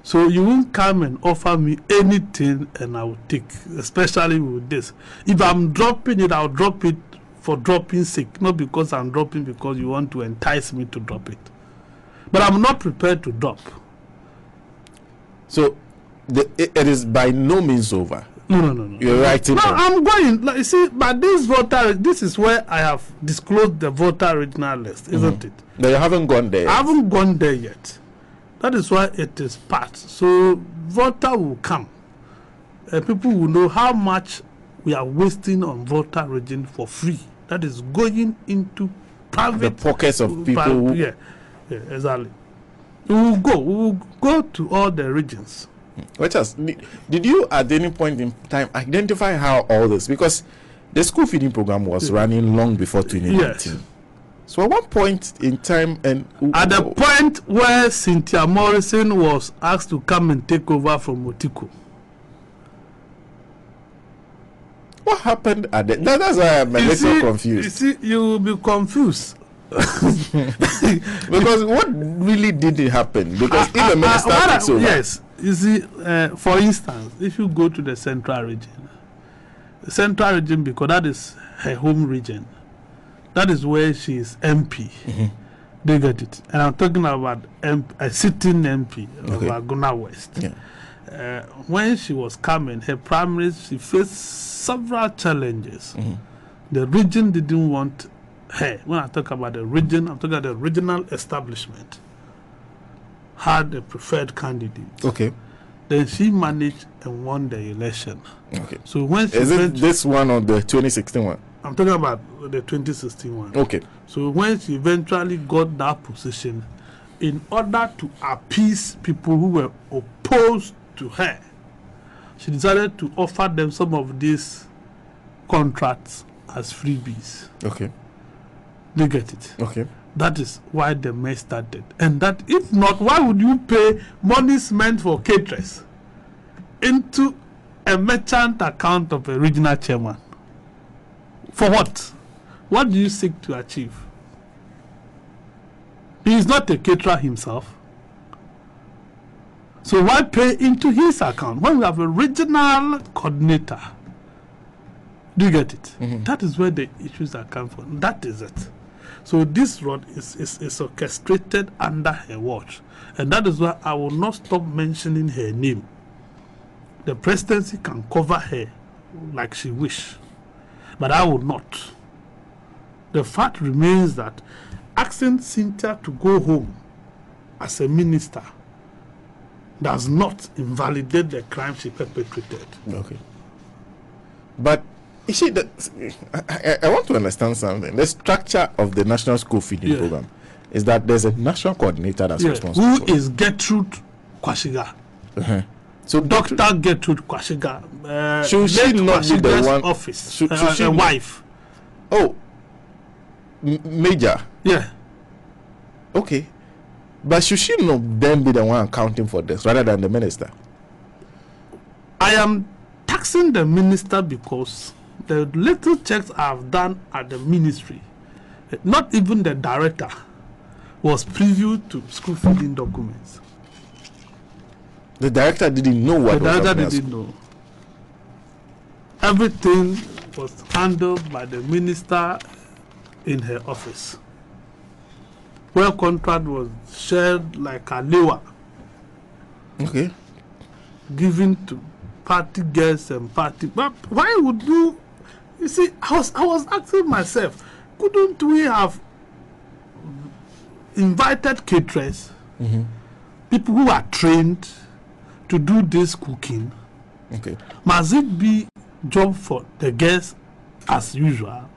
So you won't come and offer me anything and I will take, especially with this. If I'm dropping it, I'll drop it for dropping sake, not because I'm dropping because you want to entice me to drop it. But I'm not prepared to drop. So it is by no means over. No. You're writing. No, I'm going. Like, you see, but this is where I have disclosed the voter original list, isn't it? But you haven't gone there. I haven't gone there yet. That is why it is part. So voter will come. People will know how much we are wasting on voter region for free. That is going into private, the pockets of people. Yeah, exactly. We will go to all the regions. What else? Did you at any point in time identify how all this, because the school feeding program was running long before 2019. Yes. So at one point in time, and at the point where Cynthia Morrison was asked to come and take over from Otiko. What happened at that? That's why I'm a little confused. You see, you will be confused. Because what really did it happen? Because if the minister takes over. Yes. You see, for instance, if you go to the central region, because that is her home region, that is where she is MP. They get it. And I'm talking about a sitting MP of Aguna West. Yeah. When she was coming, her primaries, she faced several challenges. The region didn't want her. When I talk about the region, I'm talking about the regional establishment. had a preferred candidate. Okay. Then she managed and won the election. Okay. So when she is it this one or the 2016 one? I'm talking about the 2016 one. Okay. So when she eventually got that position, in order to appease people who were opposed to her, she decided to offer them some of these contracts as freebies. Okay. They get it. Okay. That is why the mess started. And that if not, why would you pay monies meant for caterers into a merchant account of a regional chairman? For what? What do you seek to achieve? He is not a caterer himself. So why pay into his account when we have a regional coordinator? Do you get it? That is where the issues are come from. That is it. So this road is orchestrated under her watch. And that is why I will not stop mentioning her name. The presidency can cover her like she wish. But I will not. The fact remains that asking Cynthia to go home as a minister does not invalidate the crime she perpetrated. Okay. But you see, I want to understand something. The structure of the National School Feeding Program is that there's a national coordinator that's responsible. Who is Gertrude Kwashiga? So Dr. Gertrude Kwashiga. Should she not be the one? Office. Should she a wife. Oh, major. Yeah. Okay. But should she not then be the one accounting for this rather than the minister? I am taxing the minister because the little checks I've done at the ministry, not even the director was privy to school feeding documents. The director didn't know what the was director happening. didn't know. Everything was handled by the minister in her office, where contract was shared like a lewa. Okay. Given to party girls and party. But why would you? You see, I was asking myself, couldn't we have invited caterers, people who are trained to do this cooking? Okay. Must it be job for the guests as usual,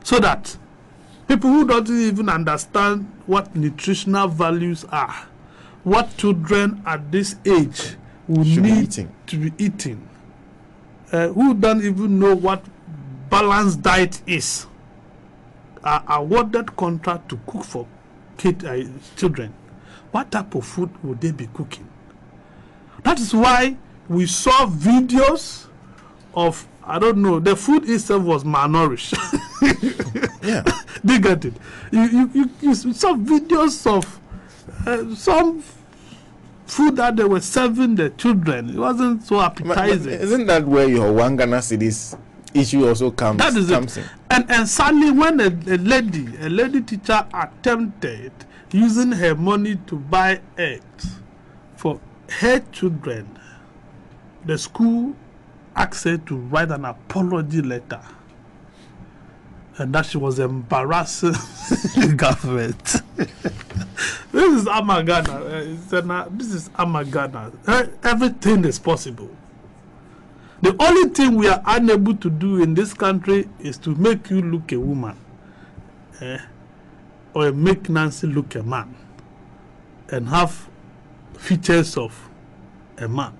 so that people who don't even understand what nutritional values are, what children at this age will need to be eating, who don't even know what balanced diet is, are awarded contract to cook for children? What type of food would they be cooking? That is why we saw videos of, I don't know, the food itself was malnourished. Yeah. Do you get it? You saw videos of some food that they were serving the children. It wasn't so appetizing. But isn't that where your one Ghana cities issue also comes? That is comes it. In? And suddenly when a lady teacher attempted using her money to buy eggs for her children, the school asked her to write an apology letter, and that she was embarrassing government. This is Amagana. This is Amagana. Everything is possible. The only thing we are unable to do in this country is to make you look a woman, or make Nancy look a man, and have features of a man.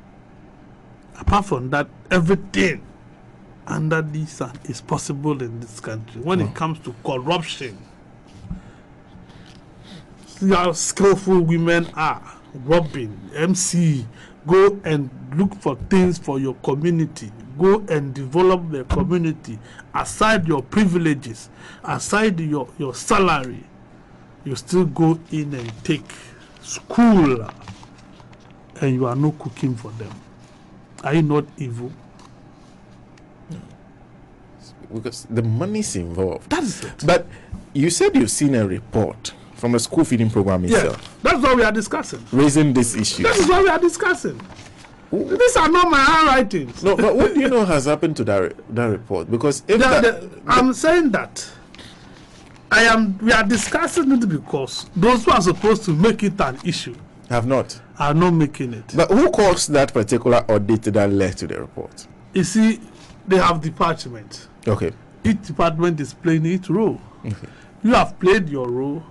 Apart from that, everything under the sun is possible in this country. When it comes to corruption, see how skillful women are. Robbing, MC, go and look for things for your community. Go and develop the community. Aside your privileges, aside your salary, you still go in and take school, and you are not cooking for them. Are you not evil? Because the money's involved. That is it. But you said you've seen a report from a school feeding program itself. Yeah, that's what we are discussing. Raising this issue. That is what we are discussing. These are not my handwritings. No, but what do you know has happened to that report? Because if I'm saying that we are discussing it because those who are supposed to make it an issue Have not. Are not making it. But who calls that particular audit that led to the report? You see, they have departments. Okay. Each department is playing its role. Okay. You have played your role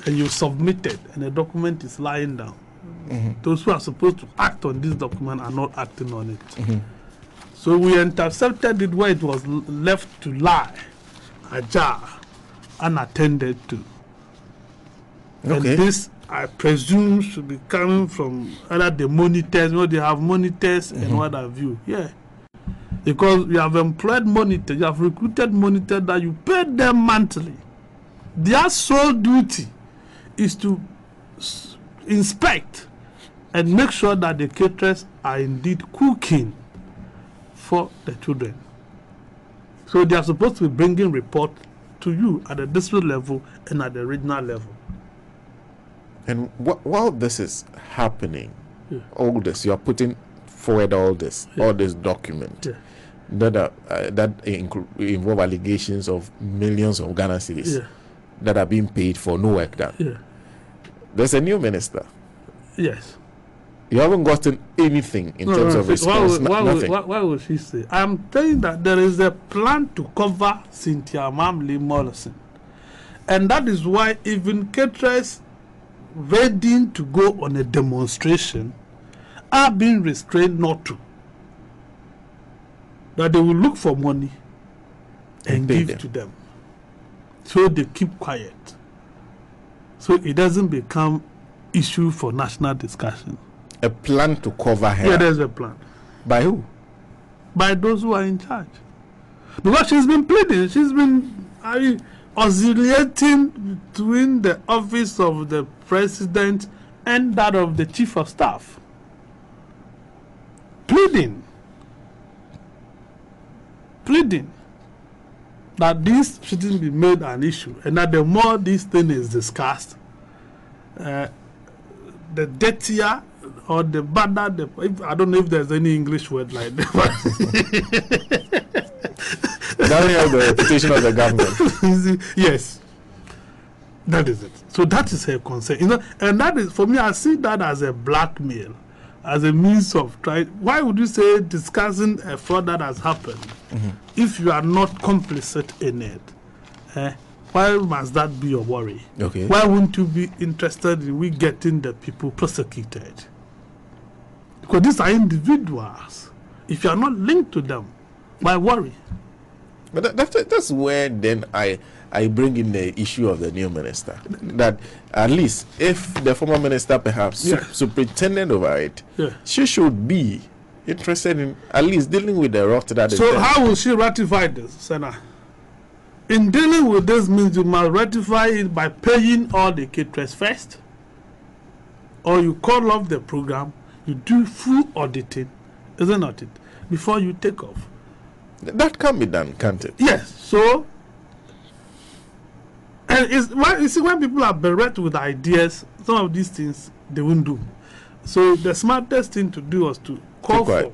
and you submitted, and the document is lying down. Those who are supposed to act on this document are not acting on it. So we intercepted it where it was left to lie, ajar, unattended to. Okay. And this, I presume, should be coming from either the monitors, they have monitors and what have you. Yeah. Because you have employed monitors, you have recruited monitors that you pay them monthly. Their sole duty is to inspect and make sure that the caterers are indeed cooking for the children. So they are supposed to be bringing report to you at the district level and at the regional level. And while this is happening, all this, you are putting forward all this document that involve allegations of millions of Ghana cedis that are being paid for no work done. There's a new minister. Yes. You haven't gotten anything in terms of response. Nothing. Why would she say? I'm telling that there is a plan to cover Cynthia Mamley Mollison. And that is why even caterers ready to go on a demonstration are being restrained not to. That they will look for money and give to them. So they keep quiet. So it doesn't become issue for national discussion. A plan to cover her? Yeah, there's a plan. By who? By those who are in charge. Because she's been pleading, she's been oscillating between the office of the president and that of the chief of staff. Pleading that this shouldn't be made an issue, and that the more this thing is discussed, the dirtier or the badder, I don't know if there's any English word like that. That is the reputation of the government. Yes, that is it. So that is her concern. And that is, for me, I see that as a blackmail, as a means of trying. Why would you say discussing a fraud that has happened if you are not complicit in it? Why must that be your worry? Okay. Why wouldn't you be interested in we getting the people prosecuted? Because these are individuals. If you are not linked to them, why worry? But that's where then I bring in the issue of the new minister. That at least if the former minister perhaps superintendent over it, she should be interested in at least dealing with the rot that is So there. how will she ratify this, Sena? In dealing with this means you must ratify it by paying all the caterers first, or you call off the program, you do full auditing, isn't it, before you take off. That can be done, can't it? Yes. So, and you see, when people are bereft with ideas, some of these things they won't do. So the smartest thing to do was to call for,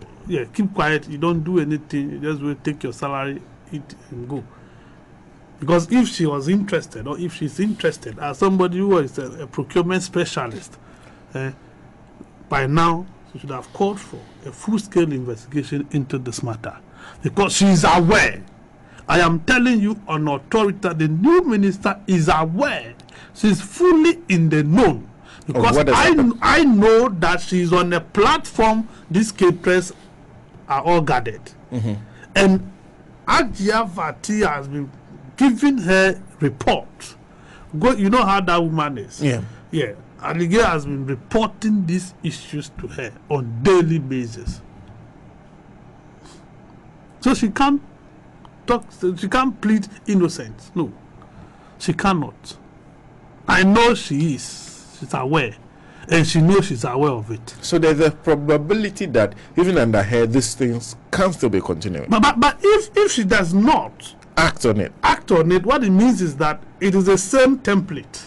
keep quiet. You don't do anything. You just will take your salary, eat, and go. Because if she was interested, or if she's interested, as somebody who is a procurement specialist, by now she should have called for a full-scale investigation into this matter. Because she is aware. I am telling you on authority, the new minister is aware. She's fully in the know. Because I know that she's on a platform these caterers are all gathered. And Ajia Vati has been giving her report. You know how that woman is. Yeah. Alige has been reporting these issues to her on daily basis. So she can't talk, she can't plead innocence. No, she cannot. I know she is. She's aware. And she knows she's aware of it. So there's a probability that even under her, these things can still be continuing. But if she does not act on it, what it means is that it is the same template.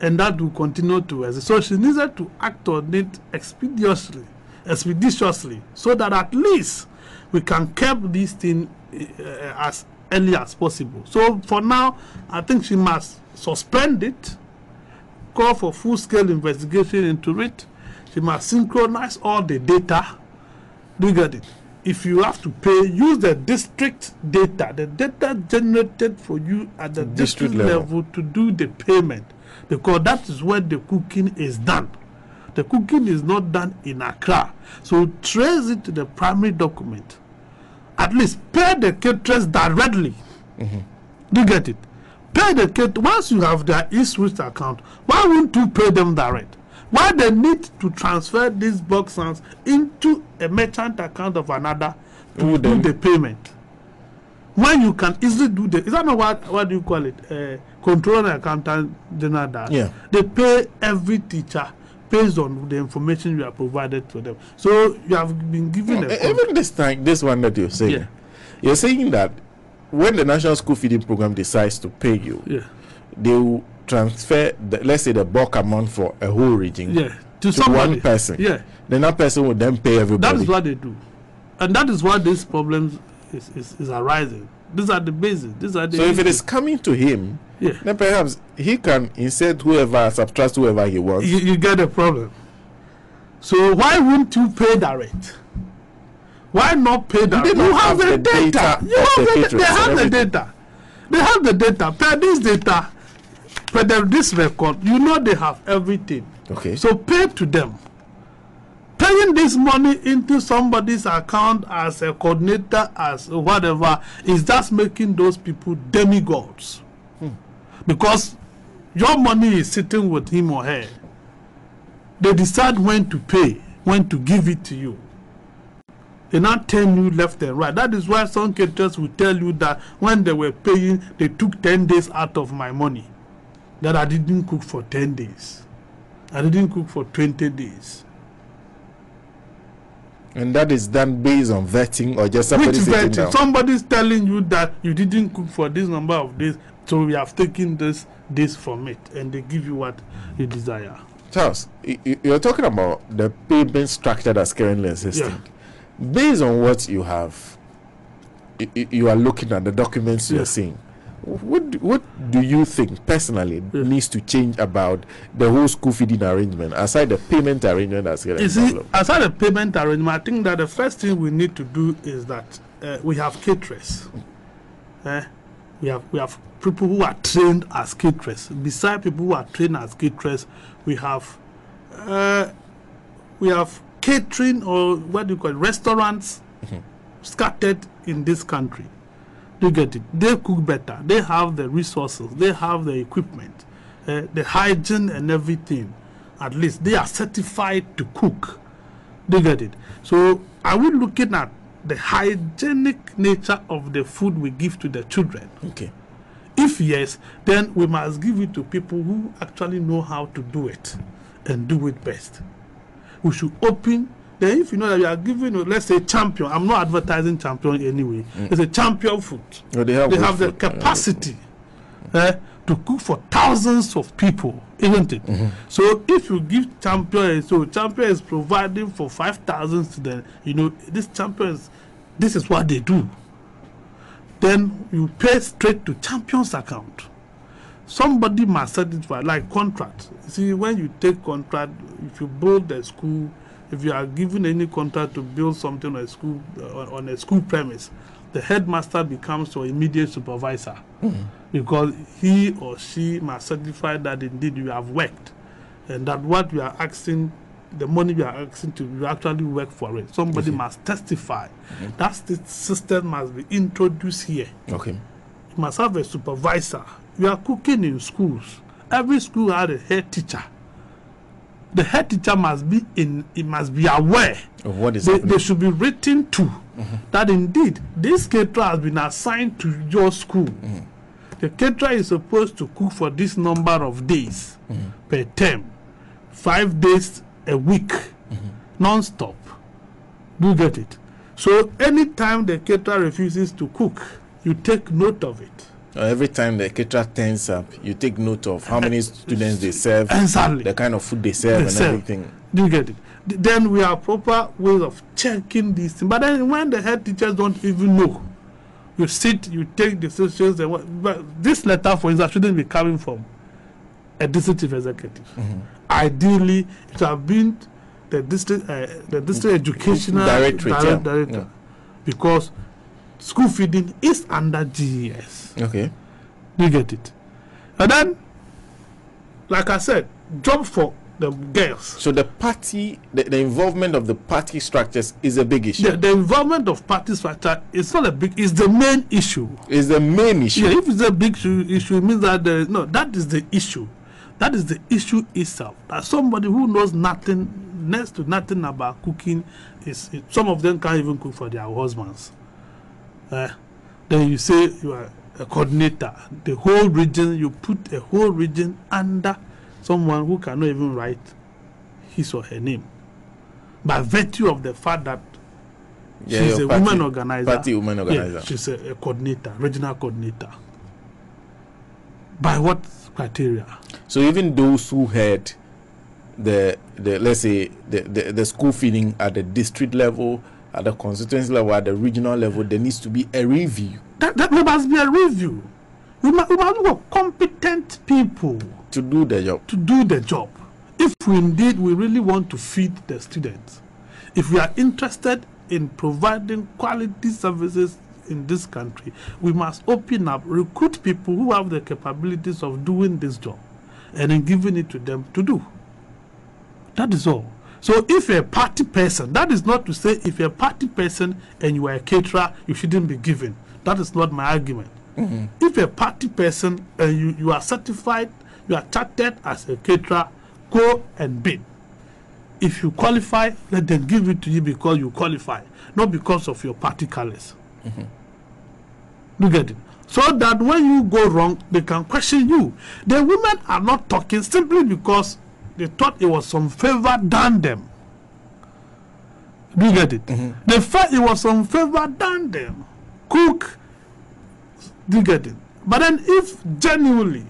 And that will continue to exist. So she needed to act on it expeditiously, so that at least we can curb this thing as early as possible. So for now, I think she must suspend it, call for full-scale investigation into it. She must synchronize all the data. Do you get it? If you have to pay, use the district data, the data generated for you at the district level to do the payment, because that is where the cooking is done. The cooking is not done in Accra. So trace it to the primary document. At least pay the caterers directly. Do you get it? Pay the caterers. Once you have their e-switch account, why won't you pay them direct? Why they need to transfer these box sounds into a merchant account of another to do the payment? When you can easily do is that not what do you call it? Controller accountant general does. Yeah. They pay every teacher based on the information you have provided to them. So you have been given even this one that you're saying. Yeah. You're saying that when the National School Feeding Program decides to pay you, they will transfer let's say the bulk amount for a whole region to one person. Then that person will then pay everybody. That is what they do. And that is why these problems is arising. These are the basis. These are the so if it is coming to him, then perhaps he can insert whoever, subtract whoever he wants. You get a problem. So why wouldn't you pay direct? Why not pay direct? You have the data. They have the data. They have the data. Per this data, per this record, you know they have everything. Okay. So pay to them. Paying this money into somebody's account as a coordinator, as whatever, is just making those people demigods. Because your money is sitting with him or her. They decide when to pay, when to give it to you. They not tell you left and right. That is why some caterers will tell you that when they were paying, they took 10 days out of my money. That I didn't cook for 10 days. I didn't cook for 20 days. And that is done based on vetting or just somebody sitting down? Somebody's telling you that you didn't cook for this number of days, so we have taken this from it, and they give you what you desire. Charles, you're talking about the payment structure that's currently existing. Based on what you have, you are looking at the documents you're seeing. What do you think personally needs to change about the whole school feeding arrangement, aside the payment arrangement that's getting developed? Aside the payment arrangement, I think that the first thing we need to do is that we have caterers. We have people who are trained as caterers. Besides people who are trained as caterers, we have catering, or what do you call it, restaurants scattered in this country. You get it? They cook better. They have the resources. They have the equipment, the hygiene and everything. At least they are certified to cook. You get it? So are we looking at the hygienic nature of the food we give to the children? Okay. If yes, then we must give it to people who actually know how to do it and do it best. We should open. Then if you know that you are giving, let's say, champion, I'm not advertising champion anyway. It's a champion food. Oh, they have the capacity to cook for thousands of people, isn't it? So if you give champion, so champion is providing for 5,000 students, this champions, this is what they do. Then you pay straight to champion's account. Somebody must satisfy, like contract. See, when you take contract, if you build a school, if you are given any contract to build something on a school premise, the headmaster becomes your immediate supervisor, because he or she must certify that indeed you have worked, and that what you are asking, the money you are asking to, you actually work for it. Somebody must testify. That system must be introduced here. Okay. You must have a supervisor. You are cooking in schools. Every school has a head teacher. The head teacher must be aware of what is they should be written to that indeed this caterer has been assigned to your school. The caterer is supposed to cook for this number of days per term, 5 days a week, non-stop. Do you get it? So anytime the caterer refuses to cook, you take note of it. Every time the caterer turns up, you take note of how many students they serve, exactly, the kind of food they serve, everything. Do you get it? Then we have proper ways of checking these things. But then when the head teachers don't even know, you sit, you take decisions. But this letter, for instance, shouldn't be coming from a district chief executive. Ideally, it should have been the district educational director, because school feeding is under GES. Okay. You get it? And then, like I said, job for the girls. So the party, the involvement of the party structures is a big issue. The involvement of party structure is not a big, it's the main issue. It's the main issue. Yeah, if it's a big issue, it means that that is the issue. That is the issue itself. That somebody who knows nothing, next to nothing about cooking, some of them can't even cook for their husbands. Then you say you are a coordinator. The whole region, you put a whole region under someone who cannot even write his or her name, by virtue of the fact that she's a woman organizer. Party woman organizer. Yeah, she's a coordinator, regional coordinator. By what criteria? So even those who had the let's say the school feeding at the district level, at the constituency level, at the regional level, there needs to be a review. There must be a review. We must have competent people to do the job. To do the job. If we really want to feed the students, if we are interested in providing quality services in this country, we must open up, recruit people who have the capabilities of doing this job, and then giving it to them to do. That is all. So if you're a party person, that is not to say if you're a party person and you are a caterer, you shouldn't be given. That is not my argument. If you're a party person and you are certified, you are chartered as a caterer, go and bid. If you qualify, let them give it to you because you qualify, not because of your party colors. You get it? So that when you go wrong, they can question you. The women are not talking simply because they thought it was some favor done them. Do you get it? They felt it was some favor done them. Cook. Do you get it? But then if genuinely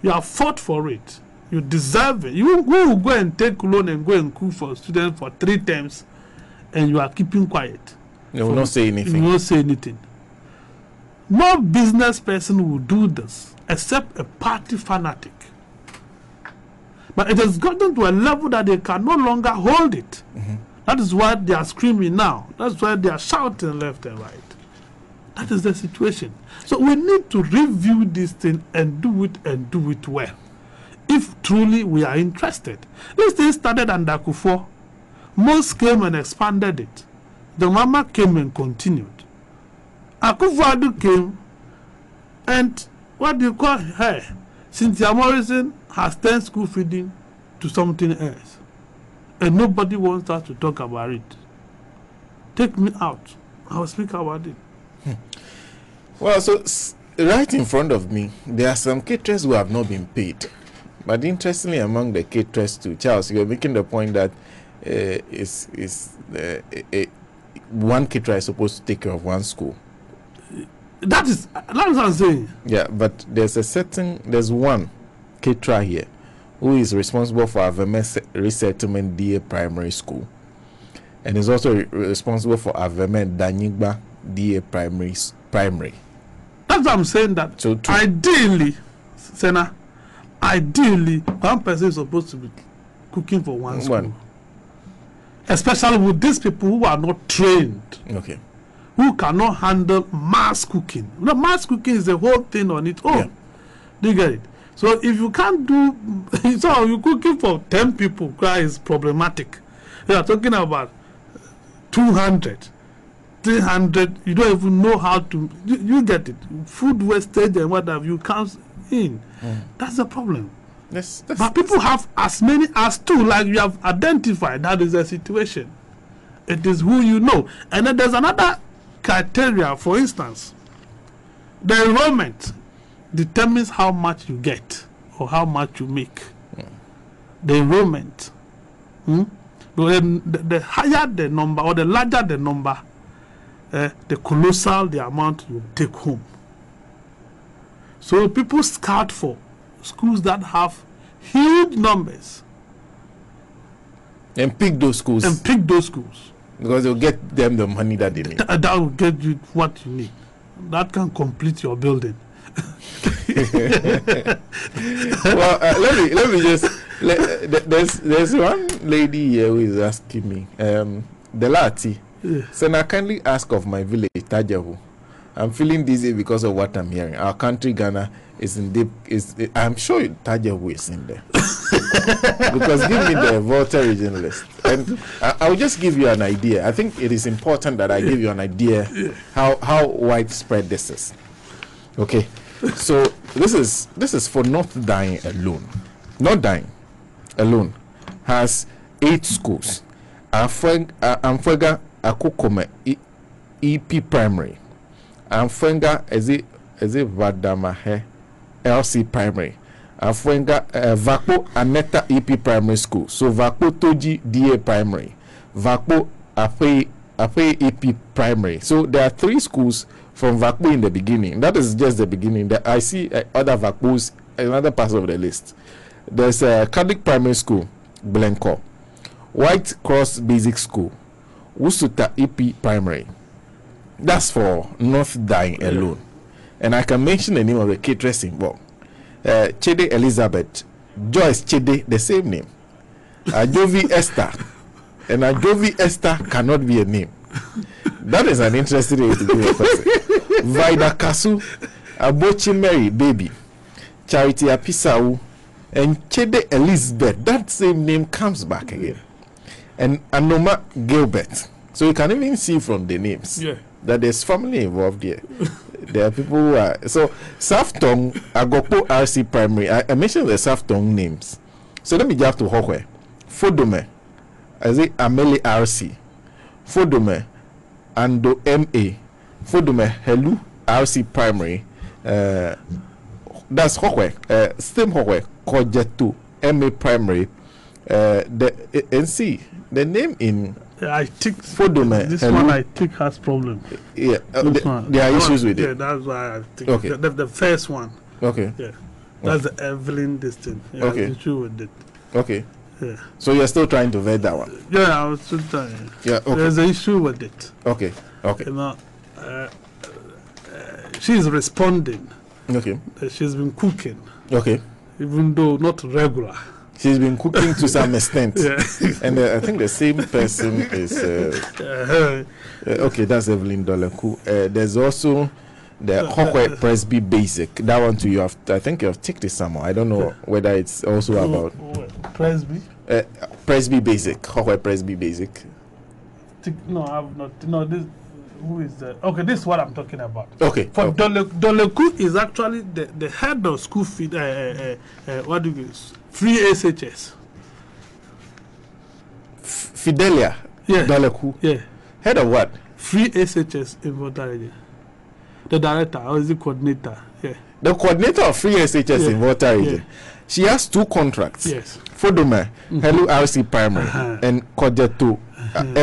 you have fought for it, you deserve it. You will go and take loan and go and cook for students for 3 terms, and you are keeping quiet. You will not say anything. You will not say anything. No business person will do this except a party fanatic. But it has gotten to a level that they can no longer hold it. That is why they are screaming now. That's why they are shouting left and right. That is the situation. So we need to review this thing and do it well. If truly we are interested. This thing started under Kufuor. Most came and expanded it. The Mama came and continued. Akufo-Addo came, and what do you call her? Cynthia Morrison has turned school feeding to something else. And nobody wants us to talk about it. Take me out. I will speak about it. Well, so right in front of me, there are some caterers who have not been paid. But interestingly, among the caterers too, Charles, you're making the point that one caterer is supposed to take care of one school. That's what I'm saying. Yeah, but there's one caterer here who is responsible for Aveme Resettlement DA Primary School, and is also responsible for Aveme Danyigba DA Primary. That's what I'm saying. That so ideally, Sena, one person is supposed to be cooking for one school. Especially with these people who are not trained. Okay. Who cannot handle mass cooking. No, mass cooking is the whole thing on its own. Yeah. Do you get it? So if you can't do, so you're cooking for 10 people, is problematic. You are talking about 200, 300, you don't even know how to, you get it. Food wastage and what have you comes in. That's the problem. But people have as many as 2, like you have identified. That is the situation. It is who you know. And then there's another criteria. For instance, the enrollment determines how much you get or how much you make. The enrollment. The higher the number or the larger the number, the colossal the amount you take home. So people scout for schools that have huge numbers. And pick those schools. Because they'll get them the money that they need. That will get you what you need. That can complete your building. let me just there's one lady here who is asking me the lati. Sena, kindly ask of my village Tajahu. I'm feeling dizzy because of what I'm hearing. Our country Ghana is in deep. I'm sure Tajahu is in there. Because give me the Volta region list, and I'll just give you an idea. I think it is important that I give you an idea how widespread this is. Okay, so this is for North Dying alone. Not Dying alone has 8 schools. Amfwega Akukome EP Primary. Amfwenga is it Vadamahe LC Primary. Amfwenga Vakpo Aneta EP Primary School. So Vakpo Toji DA Primary. Vakpo Ape EP Primary. So there are 3 schools from Vakpo in the beginning. That is just the beginning. I see other Vakpos in other parts of the list. There's a Catholic Primary School, Blenco. White Cross Basic School, Wusuta EP Primary. That's for North Dying alone. And I can mention the name of the caterers involved. Chede Elizabeth, Joyce Chede, the same name. Ajovi Esther. And Ajovi Esther cannot be a name. That is an interesting way to give a person. Vida Kasu, Abochi Mary Baby, Charity Apisau, and Chede Elizabeth. That same name comes back again. And Anoma Gilbert. So you can even see from the names that there's family involved here. There are people who are. So Saftong, Agopo RC Primary. I mentioned the Saftong names. So let me jump to Hokwe. Fodome, I say Ameli RC. Fodome, Ando MA. Fodome, Helu RC Primary. That's Hokwe. Same Hokwe. Kojetu MA Primary. The NC. The name in I think Fodome, this Helu. one I think has problem. Yeah, there are issues with Yeah, it. that's why I think Okay. the first one. Okay. Yeah, that's the Evelyn distance. Yeah, Okay. issue with it. Okay. Yeah, So you're still trying to vet that one. yeah. I was still trying. Yeah. Okay. There's an issue with it. Okay. Okay. You know, she's responding. Okay. She's been cooking, Okay. even though not regular. She's been cooking to some extent. Yeah. And I think the same person is. Okay, that's Evelyn Doleku. There's also the Hokwe Presby Basic. That one too. I think you have ticked it somewhere. I don't know whether it's also about Presby. Presby Basic. Hokwe Presby Basic. No, I've not. No, this. Who is that? Okay, this is what I'm talking about. Okay. For Doleku is actually the head of school feed. What do you use? Free SHS. Fidelia. Yeah. Doleku. Yeah. Head of what? Free SHS in Volta region. The director or is the coordinator? Yeah. The coordinator of Free SHS in Volta region. Yeah. She has 2 contracts. Yes. Fodome, Hello RC Primary, and Kojetu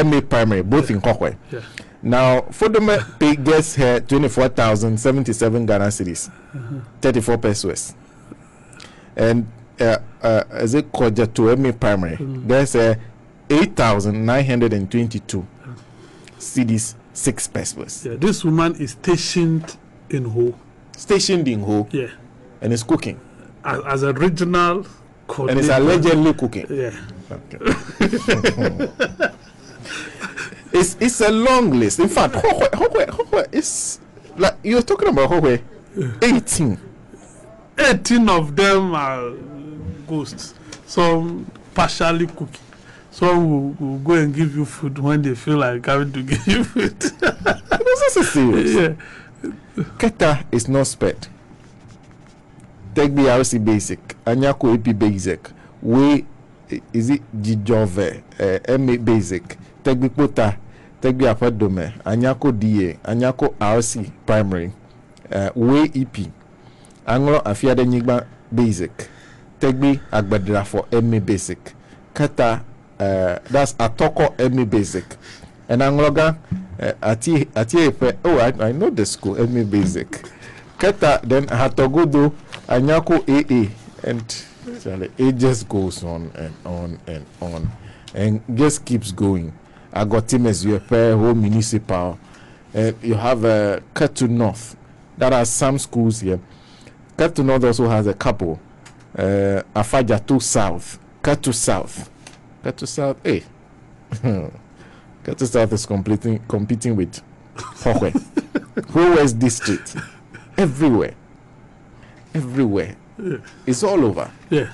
MA Primary, both in Kokwe. Yeah. Now, Fodome gets her 24,077 Ghana cedis, 34 pesos. And as it Kojetu MA Primary, gets 8,922 cedis, 6 pesos. Yeah. This woman is stationed in Ho. Stationed in Ho. Yeah. And is cooking. As a regional coordinator. And is allegedly cooking. Yeah. Okay. It's a long list. In fact, Hokwe is like you're talking about Hokwe. 18 of them are ghosts. Some partially cooking. Some will go and give you food when they feel like having to give you food. This is serious. Yeah. Keta is not spared. Take the RC Basic, Anyako AP Basic, we is it Jijove, MA Basic, take the Pota, take the Apadome, Anyako DA, Anyako RC Primary, we EP, Anglo Afia de Nigba Basic, take the Agbadra for MA Basic, Kata, that's Atoko MA Basic, and Angloga, Atie, oh, I know the school, MA Basic. Keta, then Hatogodo, Anyako AA, and it just goes on and on and on, and just keeps going. I got him as your pair home municipal. You have Ketu North, that are some schools here. Cut to North also has a couple. Afajatu South. Cut to South. Cut to South. Hey. Cut to South is competing with Howe. West District. Everywhere. Yeah. It's all over. Yeah.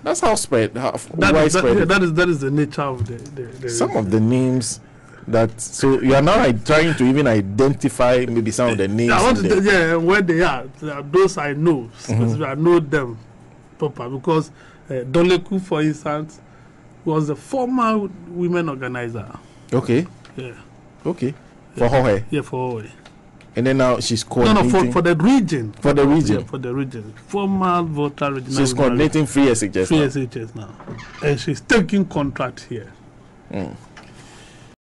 That's how widespread. That is the nature of the some of the names that. So you are now trying to even identify maybe some of the names. Where they are. Those I know. I know them proper because Doleku, for instance, was a former women organizer. Okay. Yeah. Okay. For Hohe. Yeah, for Hohe. And then now she's coordinating. No, for the region. For the region. Yeah, for the region. Former voter regional. She's coordinating free SHS. Free SHS now. And she's taking contract here.